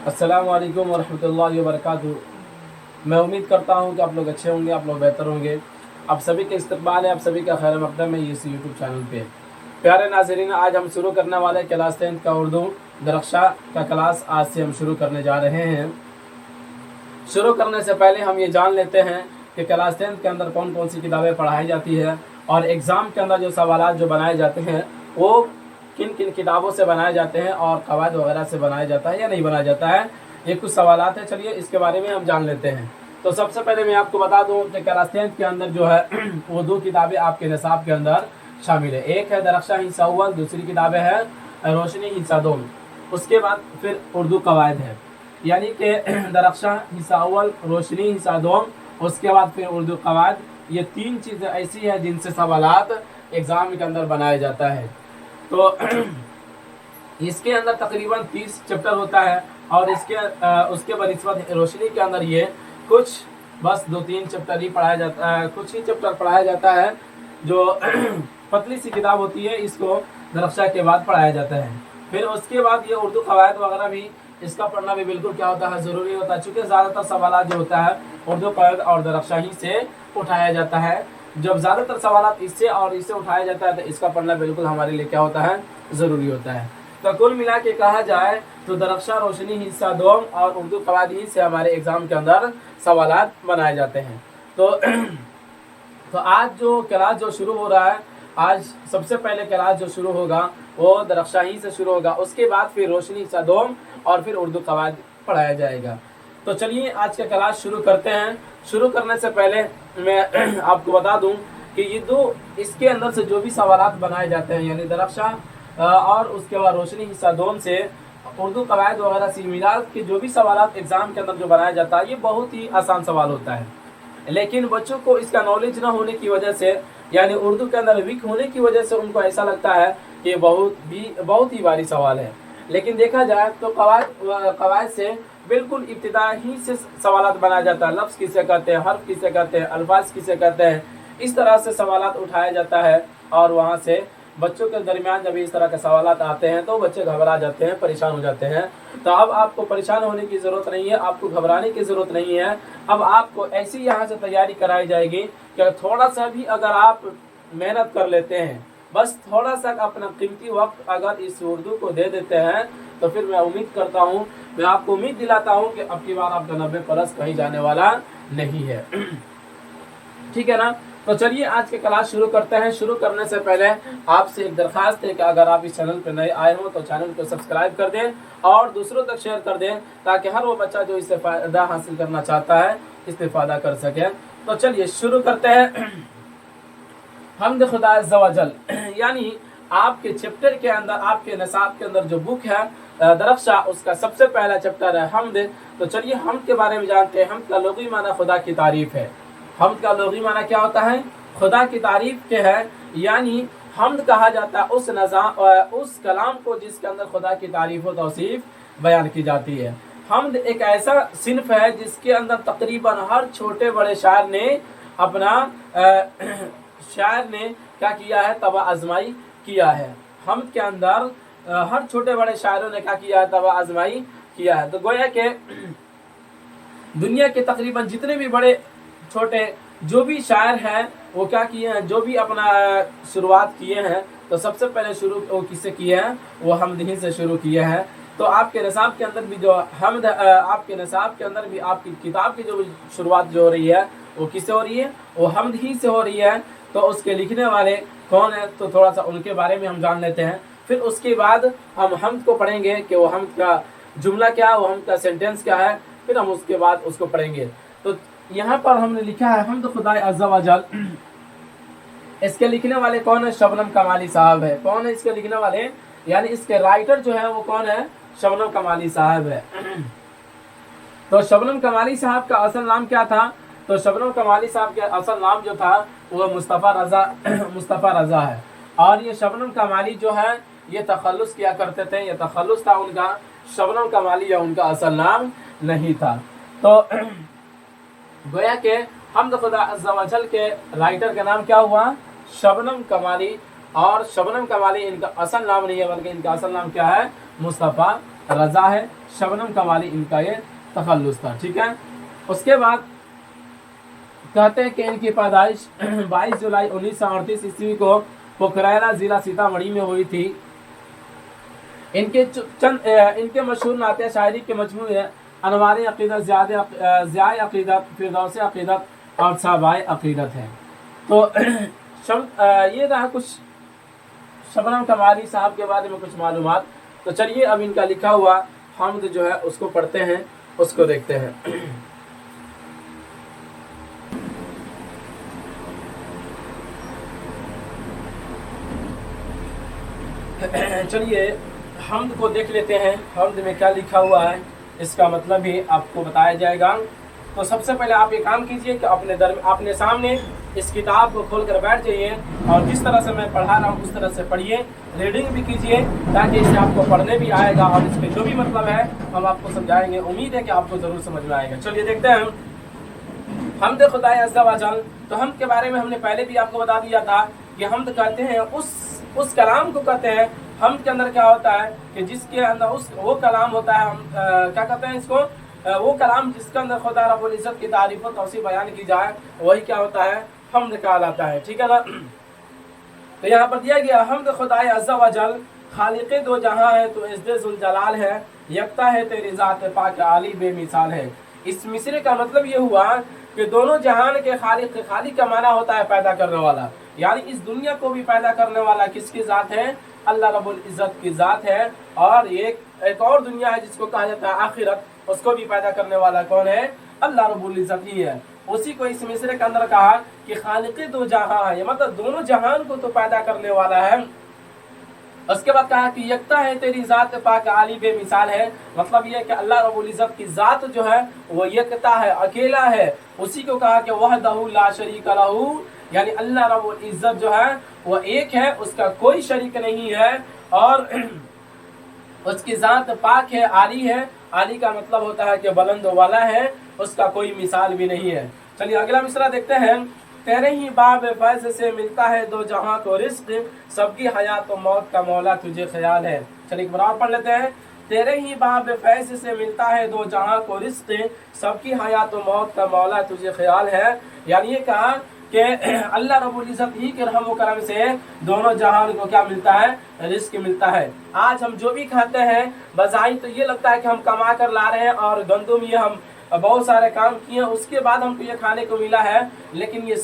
अस्सलामु अलैकुम वरहमतुल्लाहि वबरकातुहू। मैं उम्मीद करता हूँ कि आप लोग अच्छे होंगे, आप लोग बेहतर होंगे। आप सभी के इस्तकबाल है, आप सभी का खैर मकदम है इस यूट्यूब चैनल पे। प्यारे नाज़रीन, आज हम शुरू करने वाले क्लास 10 का उर्दू दरख्शा का क्लास आज से हम शुरू करने जा रहे हैं। शुरू करने से पहले हम ये जान लेते हैं कि क्लास 10 के अंदर कौन कौन सी किताबें पढ़ाई जाती है और एग्ज़ाम के अंदर जो सवालात जो बनाए जाते हैं वो किन किन किताबों से बनाए जाते हैं और कवायद वगैरह से बनाया जाता है या नहीं बनाया जाता है। ये कुछ सवालात हैं, चलिए इसके बारे में हम जान लेते हैं। तो सबसे पहले मैं आपको बता दूं कि क्लास 10 के अंदर जो है वो दो किताबें आपके निसाब के अंदर शामिल है। एक है दरख्शा हिस्सा अव्वल, दूसरी किताबें है रोशनी हिस्सा दोम। उसके बाद फिर उर्दू कवायद है, यानी कि दरख्शा हिस्सा अव्वल, रोशनी हिस्सा दोम, उसके बाद फिर उर्दू कवायद। ये तीन चीज़ें ऐसी हैं जिनसे सवालात एग्ज़ाम के अंदर बनाया जाता है। तो इसके अंदर तकरीबन 30 चैप्टर होता है और उसके बनिस्बत रोशनी के अंदर ये कुछ बस 2-3 चैप्टर ही पढ़ाया जाता है, कुछ ही चैप्टर पढ़ाया जाता है। जो पतली सी किताब होती है इसको दरख्शा के बाद पढ़ाया जाता है। फिर उसके बाद ये उर्दू कवायद वगैरह भी इसका पढ़ना भी बिल्कुल क्या होता है, ज़रूरी होता है, चूँकि ज़्यादातर सवाल जो होता है उर्दू कवायद और दरख्शा ही से उठाया जाता है। जब ज़्यादातर सवाल इससे और इससे उठाया जाता है तो इसका पढ़ना बिल्कुल हमारे लिए क्या होता है, ज़रूरी होता है। तो कुल मिला के कहा जाए तो दरख्शा, रोशनी हिस्सा दोम और उर्दू कवायद ही से हमारे एग्ज़ाम के अंदर सवालात बनाए जाते हैं। तो आज जो क्लास जो शुरू हो रहा है, आज सबसे पहले क्लास जो शुरू होगा वो दरख्शा ही से शुरू होगा, उसके बाद फिर रोशनी हिस्सा दोम और फिर उर्दू कवायद पढ़ाया जाएगा। तो चलिए आज का क्लास शुरू करते हैं। शुरू करने से पहले मैं आपको बता दूं कि ये दो इसके अंदर से जो भी सवालात बनाए जाते हैं, यानी दरख्शा और उसके बाद रोशनी हिस्सा दोम से उर्दू कवायद वगैरह से मिला के जो भी सवालात एग्ज़ाम के अंदर जो बनाया जाता है ये बहुत ही आसान सवाल होता है। लेकिन बच्चों को इसका नॉलेज ना होने की वजह से, यानी उर्दू के अंदर वीक होने की वजह से उनको ऐसा लगता है कि बहुत ही भारी सवाल है। लेकिन देखा जाए तो कवायद से बिल्कुल इब्तिदा ही से सवालात बनाया जाता है। लफ्ज़ किसे कहते हैं, हर्फ किसे कहते हैं, अल्फाज किसे कहते हैं, इस तरह से सवालात उठाया जाता है। और वहाँ से बच्चों के दरमियान जब इस तरह के सवालात आते हैं तो बच्चे घबरा जाते हैं, परेशान हो जाते हैं। तो अब आपको परेशान होने की ज़रूरत नहीं है, आपको घबराने की ज़रूरत नहीं है। अब आपको ऐसी यहाँ से तैयारी कराई जाएगी कि थोड़ा सा भी अगर आप मेहनत कर लेते हैं, बस थोड़ा सा अपना कीमती वक्त अगर इस उर्दू को दे देते हैं तो फिर मैं उम्मीद करता हूँ, मैं आपको उम्मीद दिलाता हूँ कि अब की बार आपका 90+ कहीं जाने वाला नहीं है। ठीक है ना। तो चलिए आज के क्लास शुरू करते हैं। शुरू करने से पहले आपसे एक दरख्वास्त है कि अगर आप इस चैनल पर नए आए हो तो चैनल को सब्सक्राइब कर दें और दूसरों तक शेयर कर दें, ताकि हर वो बच्चा जो इससे फ़ायदा हासिल करना चाहता है इससे फ़ायदा कर सके। तो चलिए शुरू करते हैं। हम्द खुदा अज़्ज़ा व जल, यानी आपके चैप्टर के अंदर, आपके निसाब के अंदर जो बुक है दरख्शा, उसका सबसे पहला चैप्टर है हम्द। तो चलिए हम्द के बारे में जानते हैं। हम्द का लुग़वी माना खुदा की तारीफ़ है। हम्द का लुग़वी माना क्या होता है, खुदा की तारीफ़ के है। यानी हम्द कहा जाता है उस कलाम को जिसके अंदर खुदा की तारीफ़ व तौसीफ़ बयान की जाती है। हम्द एक ऐसा सिन्फ है जिसके अंदर तकरीबन हर छोटे बड़े शायर ने क्या किया है, तबा आजमाई किया है। हम्द के अंदर हर छोटे बड़े शायरों ने क्या किया है, तबा आजमाई किया है। तो गोया के दुनिया के तकरीबन जितने भी बड़े छोटे जो भी शायर हैं वो क्या किए हैं, जो भी अपना शुरुआत किए हैं तो सबसे पहले शुरू वो किससे किए हैं, वो हम्द ही से शुरू किए हैं। तो आपके निसाब के अंदर भी जो हम्द, आपके निसाब के अंदर भी आपकी किताब की जो शुरुआत जो हो रही है वो किससे हो रही है, वो हम्द ही से हो रही है। तो उसके लिखने वाले कौन है, तो थोड़ा सा उनके बारे में हम जान लेते हैं। फिर उसके बाद हम हम्द को पढ़ेंगे कि वो हम्द का जुमला क्या है, वो हम्द का सेंटेंस क्या है, फिर हम उसके बाद उसको पढ़ेंगे। तो यहाँ पर हमने लिखा है हम्द खुदा अज़्ज़ा व जल। इसके लिखने वाले कौन है, शबनम कमाली साहब है। कौन है इसके लिखने वाले, यानी इसके राइटर जो है वो कौन है, शबनम कमाली साहब है। तो शबनम कमाली साहब का असल नाम क्या था, तो शबनम कमाली साहब का असल नाम जो था वो मुस्तफ़ा रज़ा है। और ये शबनम कमाली जो है ये तखल्लुस किया करते थे, ये तखल्लुस था उनका, शबनम कमाली या उनका असल नाम नहीं था। तो गोया के हम्द खुदा अज़्ज़ा व जल के राइटर का नाम क्या हुआ, शबनम कमाली। और शबनम कमाली इनका असल नाम नहीं है, बल्कि इनका असल नाम क्या है, मुस्तफ़ा रज़ा है, शबनम कमाली इनका ये तखल्लुस था। ठीक है, उसके बाद कहते हैं कि इनकी पैदाइश 22 जुलाई 1938 ईस्वी को पोखरैला जिला सीतामढ़ी में हुई थी। इनके मशहूर नाते शायरी के मजमूए अनवार अक़ीदत, ज़ियाए अक़ीदत, फ़िरदौस अक़ीदत और साबाए अक़ीदत है। तो ये रहा कुछ शबनम कमाली साहब के बारे में कुछ मालूमात। तो चलिए अब इनका लिखा हुआ हम्द जो है उसको पढ़ते हैं, उसको देखते हैं। चलिए हम्द को देख लेते हैं, हम्द में क्या लिखा हुआ है, इसका मतलब भी आपको बताया जाएगा। तो सबसे पहले आप ये काम कीजिए कि अपने सामने इस किताब को खोलकर बैठ जाइए और जिस तरह से मैं पढ़ा रहा हूँ उस तरह से पढ़िए, रीडिंग भी कीजिए ताकि इससे आपको पढ़ने भी आएगा और इसमें जो भी मतलब है हम आपको समझाएंगे। उम्मीद है कि आपको ज़रूर समझ में आएगा। चलिए देखते हैं हम्द खुदाए अज़्ज़ा व जल। तो हम्द के बारे में हमने पहले भी आपको बता दिया था कि हम्द कहते हैं उस कलाम को कहते हैं। हम्द के अंदर क्या होता है कि जिसके अंदर वो कलाम होता है, हम क्या कहते हैं इसको, वो कलाम जिसके अंदर खुदा रब्बुल इज़्ज़त की तारीफ और तौसीफ बयान की जाए वही क्या होता है, हम्द कहलाता है। ठीक है ना। तो यहाँ पर दिया गया हम्द खुदाए अज़्ज़ा व जल, खालिक़े दो जहां है तो इज़्ज़त ज़ुल जलाल है, यकता है तेरी ज़ात पाक आली बेमिसाल है। इस मिसरे का मतलब ये हुआ कि दोनों जहान के खालिक का माना होता है पैदा करने वाला, यानी इस दुनिया को भी पैदा करने वाला किसकी ज़ात है, अल्लाह रब्बुल इज़्ज़त की ज़ात है। और एक और दुनिया है जिसको कहा जाता है आखिरत, उसको भी पैदा करने वाला कौन है, अल्लाह रब्बुल इज़्ज़त ही है। उसी को इस मिसरे के अंदर कहा कि खालिक़े दो जहां है, मतलब दोनों जहान को तो पैदा करने वाला है। उसके बाद कहा कि यकता है तेरी ज़ात पाक आली बेमिसाल है, मतलब ये कि अल्लाह रब्बुल इज़्ज़त की ज़ात जो है वो यकता है, अकेला है। उसी को कहा कि वहदहु ला शरीक लहू, यानी अल्लाह रब्बुल इज़्ज़त जो है वो एक है, उसका कोई शरीक नहीं है और उसकी ज़ात पाक है, आली है। आली का मतलब होता है कि बुलंद वाला है, उसका कोई मिसाल भी नहीं है। चलिए अगला मिसरा देखते हैं। तेरे ही बाब फैज़ से मिलता है दो जहां को रिस्क, सबकी हयात और मौत का मौला तुझे ख्याल है। चलिए एक बार और पढ़ लेते हैं। तेरे ही बाब फैज़ से मिलता है दो जहां को रिस्क, सबकी हयात और मौत का मौला तुझे ख्याल है। यानी ये कहा कि अल्लाह रब्बुल इज़्ज़त ही के रहम करम से दोनों जहान को क्या मिलता है, रिस्क मिलता है। आज हम जो भी खाते हैं बज़ाहिर तो ये लगता है कि हम कमा कर ला रहे हैं और गंदुम ये हम बहुत सारे काम किए उसके बाद हमको ये खाने को मिला है, लेकिन ये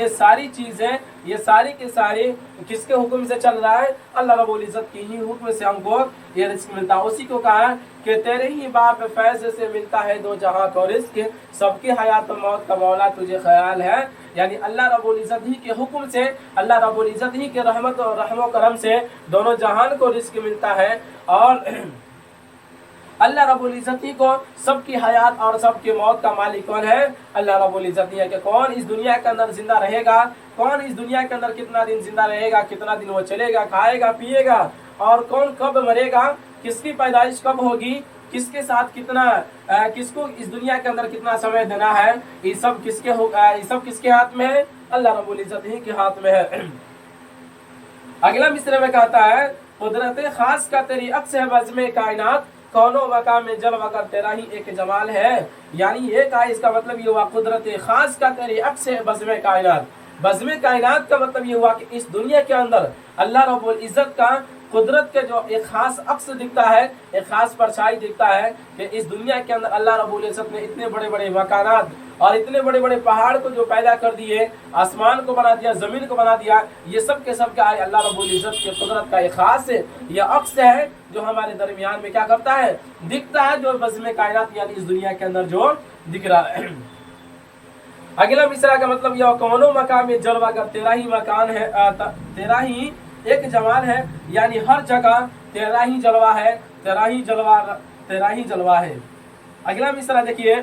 सारी चीज़ें, ये सारी की सारी किसके हुक्म से चल रहा है, अल्लाह रब्बुल इज़्ज़त की ही हुक्म से हमको ये रिस्क मिलता है। उसी को कहा कि तेरे ही बाप फैज़ से मिलता है दो जहां को रिस्क, सबकी हयात मौत का मौला तुझे ख्याल है। यानी अल्लाह रब्बुल इज़्ज़त ही के हुक्म से, अल्लाह रब्बुल इज़्ज़त ही के रहमत और रहमो करम से दोनों जहान को रिस्क मिलता है। और अल्लाह रब्बुल इज़्ज़त ही को सबकी हयात और सबकी मौत का मालिक कौन है, अल्लाह रब्बुल इज़्ज़त ही है। कि कौन इस दुनिया के अंदर जिंदा रहेगा, कौन इस दुनिया के अंदर कितना दिन जिंदा रहेगा, कितना दिन वो चलेगा, खाएगा पिएगा, और कौन कब मरेगा, किसकी पैदाइश कब होगी, किसके साथ कितना किसको इस दुनिया के अंदर कितना समय देना है, ये सब किसके हाथ में है, अल्लाह रब्बुल इज़्ज़त ही के हाथ में है। अगला मिसरे में कहता है कुदरत खास का तेरी अक्स है बज़्म कायनात, कौनो वका में जल वकर तेरा ही एक जमाल है। यानी ये कहा, इसका मतलब ये हुआ कुदरत खास का तेरी अक्स है बज़्म कायनात। बज़्म कायनात का मतलब ये हुआ कि इस दुनिया के अंदर अल्लाह रब्बुल इज़्ज़त का कुदरत के जो एक खास अक्स दिखता है, एक खास परछाई दिखता है कि इस दुनिया के अंदर अल्लाह रब्बुल इज़्ज़त ने इतने बड़े बड़े मकानात और इतने बड़े बड़े पहाड़ को जो पैदा कर दिए, आसमान को बना दिया, ज़मीन को बना दिया, ये सब के सब क्या है, अल्लाह रब्बुल इज़्ज़त की कुदरत का एक खास यह अक्स है जो हमारे दरमियान में क्या करता है, दिखता है, जो बज़्म कायनात यानी इस दुनिया के अंदर जो दिख रहा है। अगला मिसरा का मतलब यह कौनो मकान में जलवा कर तेरा ही मकान है, तेरा ही एक जमाल है, यानी हर जगह तेरा ही जलवा है, तेरा ही जलवा है। अगला मिसरा देखिए,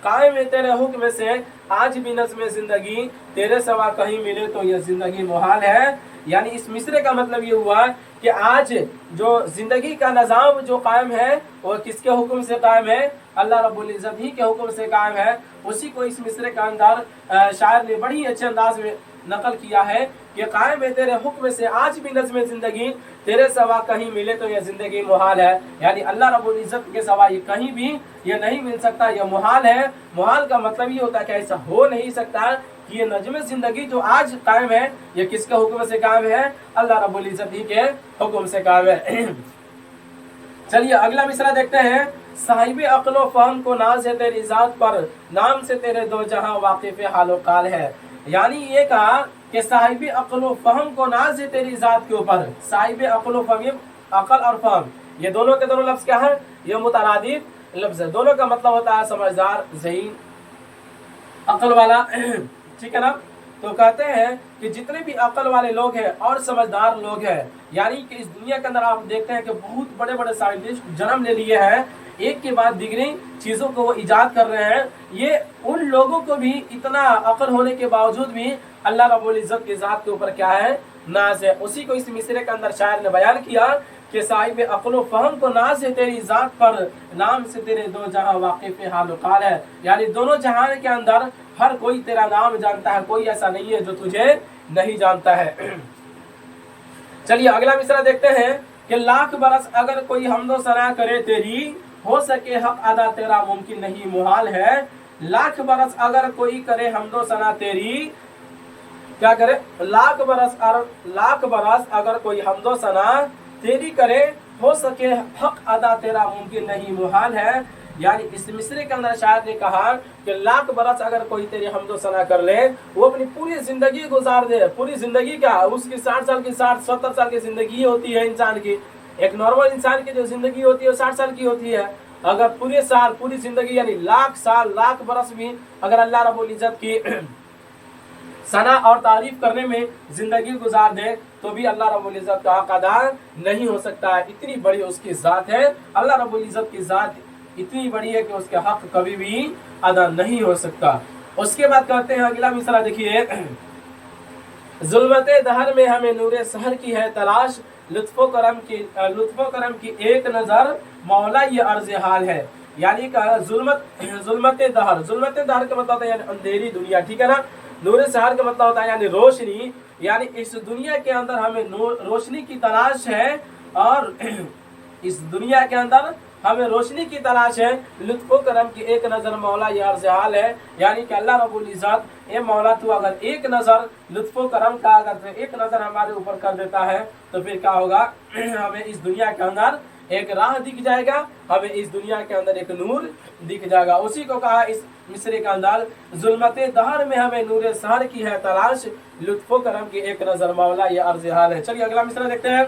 कायम है तेरे हुक्म से आज भी नज़्म जिंदगी, तेरे सिवा कहीं मिले तो यह जिंदगी मुहाल है। यानी इस मिसरे का मतलब ये हुआ कि आज जो जिंदगी का निज़ाम जो कायम है वो किसके हुक्म से कायम है, अल्लाह रब्बुल इज़्ज़त ही के हुक्म से कायम है। उसी को इस मिसरे का अंदर शायर ने बड़ी अच्छे अंदाज में नकल किया है कि कायम है तेरे हुक्म से आज भी नज़्म ज़िंदगी, तेरे सिवा कहीं मिले तो ये ज़िंदगी मुहाल है। यानी अल्लाह रब्बुल इज़्ज़त के सिवा ये कहीं भी ये नहीं मिल सकता, ये मुहाल है। मुहाल का मतलब ये होता है कि ऐसा हो नहीं सकता कि ये नज़्म ज़िंदगी जो आज कायम है ये किसके हुक्म से कायम है? अल्लाह रब्बुल इज़्ज़त ही के हुक्म से कायम है। चलिए अगला मिसरा देखते हैं। साहिब अक्ल फहम को नाज है तेरी ज़ात पर, नाम से तेरे दो जहां वाकिफ हालो काल है। यानी ये कहा कि साहिब अक्ल फहम को नाज है तेरी ज़ात के ऊपर। साहिब अक्ल फहम, अकल और फहम ये दोनों के दोनों लफ्ज़ क्या है? ये मुतरादिफ लफ्ज़ है। दोनों का मतलब होता है समझदार, ज़हीन, अकल वाला, ठीक है ना। तो कहते हैं कि जितने भी अकल वाले लोग हैं और समझदार लोग हैं, यानी कि इस दुनिया के अंदर आप देखते हैं कि बहुत बड़े बड़े साइंटिस्ट जन्म ले लिए हैं, एक के बाद दिगरी चीज़ों को वो इजाद कर रहे हैं। ये उन लोगों को भी इतना अकल होने के बावजूद भी अल्लाह रब्बुल इज़्ज़त की ज़ात के ऊपर क्या है? नाज है। उसी को इस मिसरे के अंदर शायर ने बयान किया कि साहिब अक्ल फहम को नाज है तेरी ज़ात पर, नाम से तेरे दो जहां वाकिफ हाल काल है। यानी दोनों जहान के अंदर हर कोई तेरा नाम जानता है, कोई ऐसा नहीं है जो तुझे नहीं जानता है। चलिए अगला मिसरा देखते हैं कि लाख बरस अगर कोई हमदो सना करे तेरी, हो सके हक अदा तेरा मुमकिन नहीं मुहाल है। लाख बरस अगर कोई करे हमदो सना तेरी, क्या करे? लाख बरस अगर कोई हमदो सना तेरी करे, हो सके हक अदा तेरा मुमकिन नहीं मुहाल है। यानी इस मिसरे के अंदर शायर ने कहा कि लाख बरस अगर कोई तेरी हमदो सना कर ले, वो अपनी पूरी जिंदगी गुजार दे, पूरी जिंदगी क्या उसकी 60 साल की 70 साल की जिंदगी होती है इंसान की। एक नॉर्मल इंसान की जो जिंदगी होती है वो 60 साल की होती है। अगर पूरे साल पूरी जिंदगी यानी लाख साल लाख बरस भी अगर अल्लाह रब्बुल इज़्ज़त की सना और तारीफ करने में जिंदगी गुजार दे तो भी अल्लाह रब्बुल इज़्ज़त का हक अदा नहीं हो सकता है। इतनी बड़ी उसकी ज़ात है। अल्लाह रब्बुल इज़्ज़त की ज़ात इतनी बड़ी है कि उसके हक कभी भी अदा नहीं हो सकता। उसके बाद कहते हैं अगला मिसरा देखिए। जुल्मते दहर में हमें नूरे सहर की है तलाश, लुत्फ़ो करम की एक नज़र मौला ये अर्ज़ हाल है। यानी का जुल्मते दहर का मतलब होता है यानी अंधेरी दुनिया, ठीक है ना। नूरे सहर का मतलब होता है यानी रोशनी, यानी इस दुनिया के अंदर हमें रोशनी की तलाश है और इस दुनिया के अंदर हमें रोशनी की तलाश है। लुत्फ़ो करम की एक नज़र मौला ये अर्ज़ हाल है। यानी कि अल्लाह रब्बुल इज़्ज़त, ए मौला तू अगर एक नज़र लुत्फ़ो करम का अगर एक नज़र हमारे ऊपर कर देता है तो फिर क्या होगा? हमें इस दुनिया के अंदर एक राह दिख जाएगा, हमें इस दुनिया के अंदर एक नूर दिख जाएगा। उसी को कहा इस मिसरे के अंदर, जुल्मते दहर में हमें नूरे सहर की है तलाश, लुत्फ़ो करम की एक नज़र मौला ये अर्ज़ हाल है। चलिए अगला मिसरा देखते हैं।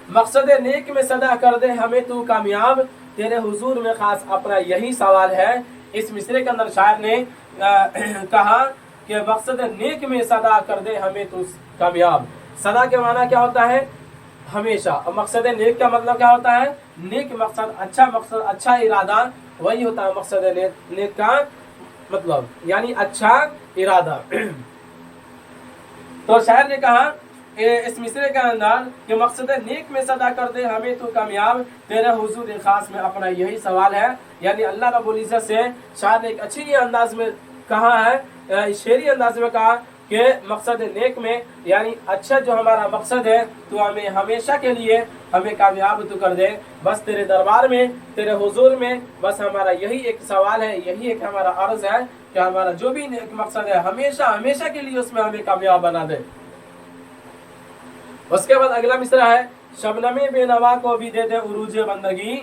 मकसद नेक में सदा कर दे हमें तू कामयाब, तेरे हुजूर में खास अपना यही सवाल है। इस मिसरे के अंदर शायर ने कहा कि मकसद नेक में सदा कर दे हमें तू कामयाब। सदा के माना क्या होता है? हमेशा। और मकसद नेक का मतलब क्या होता है? नेक मकसद, अच्छा इरादा, वही होता है मकसद नेक का मतलब, यानी अच्छा इरादा। तो शायर ने कहा इस मिसरे के अंदर कि मकसद नेक में सदा कर दे हमें तो कामयाब, तेरे हुजूर खास में अपना यही सवाल है। यानी अल्लाह रब्बुल इज़्ज़त से शायर ने एक अच्छी अंदाज में कहा है, शेरी अंदाज में कहा कि मकसद नेक में यानी अच्छा जो हमारा मकसद है तो हमें हमेशा के लिए हमें कामयाब तो कर दे। बस तेरे दरबार में, तेरे हुजूर में बस हमारा यही एक सवाल है, यही एक हमारा अर्ज है कि हमारा जो भी नेक मकसद है हमेशा के लिए उसमें हमें कामयाब बना दे। उसके बाद अगला मिसरा है, शबनमे बेनवा को भी दे दे उरूजे बंदगी।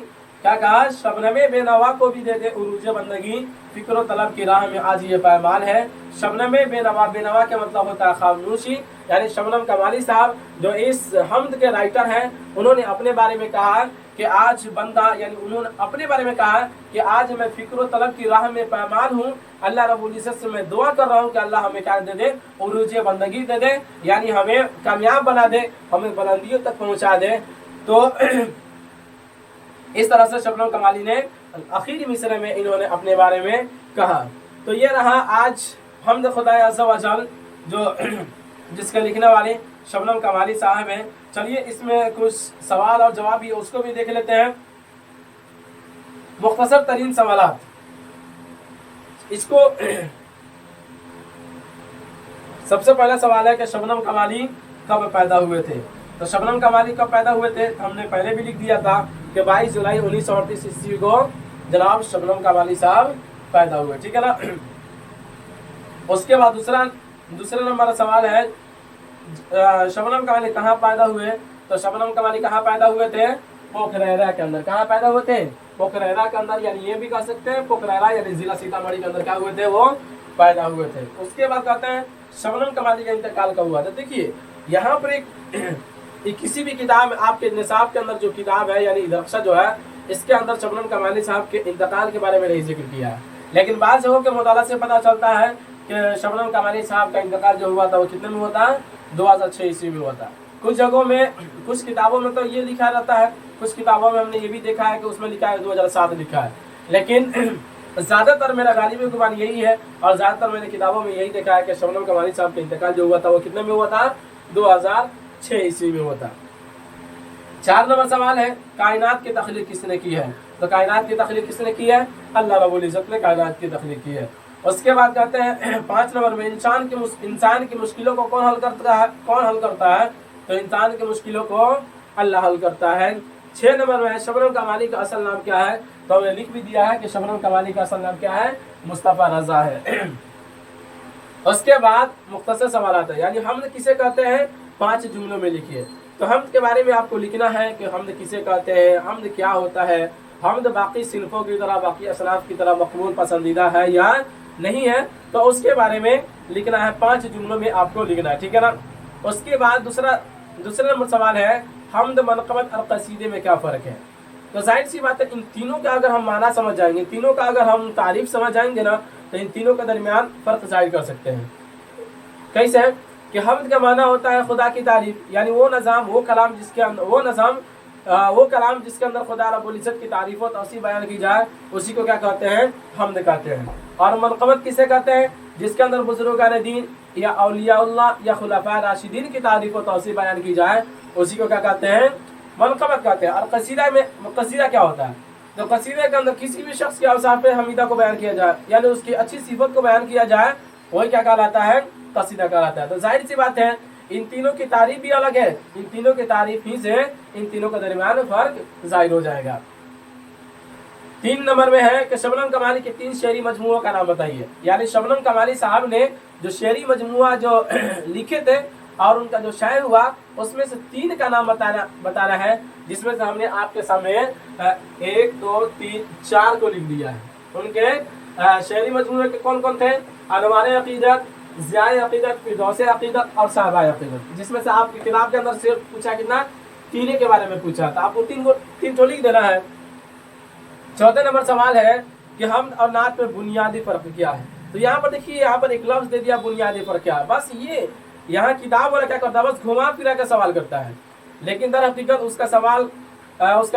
क्या कहा? शबनमे बेनवा को भी दे दे उरूजे बंदगी, फिक्र तलब की राह में आज ये पैमान है। शबनमे बेनवा के मतलब होता है खामोशी। यानी शबनम कमाली साहब जो इस हमद के राइटर हैं, उन्होंने अपने बारे में कहा कि आज बंदा, यानी उन्होंने अपने बारे में कहा कि आज मैं फिक्र तलब की राह में पैमान हूँ। अल्लाह रब्बुल इज़्ज़त से मैं दुआ कर रहा हूँ कि अल्लाह हमें क्या दे दे? उरूजे बंदगी दे दे, यानी हमें कामयाब बना दे, हमें बुलंदियों तक पहुँचा दे। तो इस तरह से शबनम कमाली ने आखिरी मिसरे में इन्होंने अपने बारे में कहा। तो ये रहा आज हमद खुदा अज़्ज़ा व जल जो जिसके लिखने वाले शबनम कमाली साहब हैं। चलिए इसमें कुछ सवाल और जवाब भी उसको भी देख लेते हैं। मुख्तसर तरीन सवालात, इसको सबसे पहला सवाल है कि शबनम कमाली कब पैदा हुए थे। तो शबनम कमाली कब पैदा हुए थे, हमने पहले भी लिख दिया था कि 22 जुलाई 1938 ईस्वी को जनाब शबनम कमाली साहब पैदा हुए, ठीक है ना। उसके बाद दूसरा नंबर सवाल है शबनम कमाली कहाँ पैदा हुए। तो शबनम कमाली कहाँ पैदा हुए थे, पोखरेरा के अंदर। कहाँ पैदा हुए थे, पोखरेरा के अंदर, यानी ये भी कह सकते हैं पोखरेरा यानी जिला सीतामढ़ी के अंदर क्या हुए थे, वो पैदा हुए थे। उसके बाद कहते हैं शबनम कमाली का इंतकाल कब हुआ था। देखिए यहाँ पर एक किसी भी किताब आपके निसाब के अंदर जो किताब है यानी दरख्शा जो है, इसके अंदर शबनम कमाली साहब के इंतकाल के बारे में नहीं जिक्र किया है, लेकिन बाद जगहों के मुताला से पता चलता है कि शबनम कमाली साहब का इंतकाल जो हुआ था वो कितने में हुआ था, 2006 ईस्वी में हुआ था। कुछ जगहों में, कुछ किताबों में तो ये लिखा रहता है, कुछ किताबों में हमने ये भी देखा है कि उसमें लिखा है 2007 लिखा है, लेकिन ज़्यादातर मेरा गालिबी गुमान यही है और ज़्यादातर मैंने किताबों में यही देखा है कि शबनम कमाली साहब का इंतकाल जो हुआ था वो कितने में हुआ था, 2006 ईस्वी में हुआ था। 4 नंबर सवाल है कायनात की तख्लीक किसने की है। तो कायनात की तख्लीक किसने की है, अल्लाह रब्बुल इज़्ज़त ने कायनात की तख्लीक की है। उसके बाद कहते हैं 5 नंबर में इंसान की मुश्किलों को कौन हल करता है। तो इंसान की मुश्किलों को अल्लाह हल करता है। 6 नंबर में शबनम कमाली का असल नाम क्या है। तो हमने लिख भी दिया है कि शबनम कमाली का असल नाम क्या है, मुस्तफ़ा रज़ा है। उसके बाद मुख्तसर सवाल आता है, यानी हमद किसे कहते हैं, 5 जुमलों में लिखिए। तो हमद के बारे में आपको लिखना है कि हमद किसे कहते हैं, हमद क्या होता है, हमद बाकी सिनफों की तरह, बाकी असनाफ की तरह मकबूल पसंदीदा है या नहीं है, तो उसके बारे में लिखना है। 5 जुमलों में आपको लिखना है, ठीक है ना। उसके बाद दूसरा नंबर सवाल है हमद, मनक़बत और क़सीदे में क्या फ़र्क है। तो जाहिर सी बात है इन तीनों का अगर हम माना समझ जाएंगे, तीनों का अगर हम तारीफ समझ जाएंगे ना, तो इन तीनों के दरमियान फ़र्क जाहिर कर सकते हैं। कैसे है कि हमद का माना होता है खुदा की तारीफ, यानी वो नज़ाम, वो कलाम जिसके अंदर खुदा रब्बुल इज़्ज़त की तारीफ और तौसीफ़ बयान की जाए, उसी को क्या कहते हैं, हमद कहते हैं। और मनक़बत किसे कहते हैं, जिसके अंदर बुज़ुर्गान दीन या औलियाउल्लाह या खुलफ़ाए राशिदीन की तारीफ और तौसीफ़ बयान की जाए, उसी को क्या कहते हैं, मनक़बत कहते हैं। और कसीदा क्या होता है, तो कसीदे के अंदर किसी भी शख्स के औसाफ़ हमीदा को बयान किया जाए, यानी उसकी अच्छी सिफत को बयान किया जाए, वही क्या कहलाता है, कसीदा कहलाता है। तो जाहिर सी बात है इन तीनों की तारीफ भी अलग है, इन तीनों की तारीफ ही से इन तीनों के दरमियान फर्क जाहिर हो जाएगा। 3 नंबर में है कि शबनम कमाली के 3 शेरी मजमुओं का नाम बताइए। यानी शबनम कमाली साहब ने जो शेरी मजमुआ जो लिखे थे और उनका जो शायर हुआ, उसमें से 3 का नाम बताना है, जिसमें से हमने आपके सामने 1 2 3 4 को लिख दिया है। उनके शेरी मजमुए के कौन कौन थे, अनवार अक़ीदत, ज़ियाए अक़ीदत, फिरदौस अक़ीदत और साहबाए अक़ीदत। जिसमें से आपकी किताब के अंदर से पूछा कितना, 3 के बारे में पूछा था, आपको 3 को लिख देना है। 4 नंबर सवाल है कि हमद और नात में बुनियादी फ़र्क क्या है। तो यहाँ पर देखिए, यहाँ पर एक लफ्ज़ दे दिया, बुनियादी फ़र्क क्या है। बस ये यहाँ किताब वाला क्या करता है, बस घुमा फिरा के सवाल करता है, लेकिन दर हकीकत उसका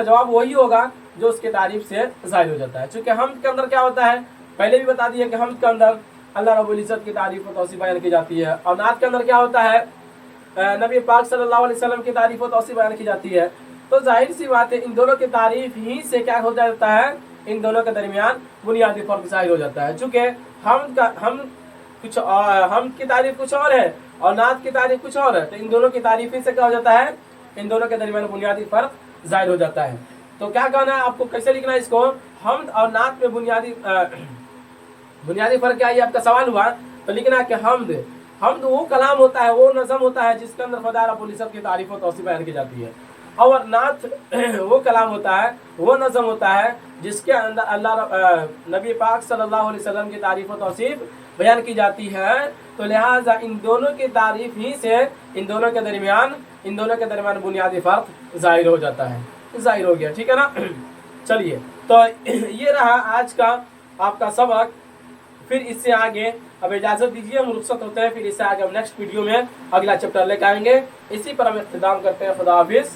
जवाब वही होगा जो उसके तारीफ से ज़ाहिर हो जाता है। चूँकि हमद के अंदर क्या होता है, पहले भी बता दिया कि हमद के अंदर अल्लाह रब्बुल इज़्ज़त की तारीफ और तौसीफ़ बयान की जाती है, और नात के अंदर क्या होता है, नबी पाक सल्लल्लाहु अलैहि वसल्लम की तारीफ और तौसीफ़ बयान की जाती है। तो जाहिर सी बात है इन दोनों की तारीफ ही से क्या हो जाता है, इन दोनों के दरमियान बुनियादी फ़र्क ज़ाहिर हो जाता है। चूँकि हम की तारीफ कुछ और है और नात की तारीफ कुछ और है, तो इन दोनों की तारीफ ही से क्या हो जाता है, इन दोनों के दरमियान बुनियादी फ़र्क ज़ाहिर हो जाता है। तो क्या कहना है आपको, कैसे लिखना है इसको, हमद और नात में बुनियादी फ़र्क क्या है, आपका सवाल हुआ। तो लिखना है कि हमद वो कलाम होता है, वो नज़म होता है जिसके अंदर खुदा रब्बुल इज़्ज़त की तारीफ और तौसीफ़ बयान की जाती है, और नात वो कलाम होता है, वो नज़म होता है जिसके अंदर नबी पाक सल्लल्लाहु अलैहि वसल्लम की तारीफ और तौसीफ़ बयान की जाती है। तो लिहाजा इन दोनों की तारीफ ही से इन दोनों के दरमियान बुनियादी फ़र्क ज़ाहिर हो जाता है, ज़ाहिर हो गया, ठीक है ना। चलिए, तो ये रहा आज का आपका सबक। फिर इससे आगे अब इजाज़त दीजिए, हम रुखसत होते हैं, फिर इससे आगे हम नेक्स्ट वीडियो में अगला चैप्टर लेकर आएंगे। इसी पर हम इख्तिताम करते हैं। खुदा हाफिज़।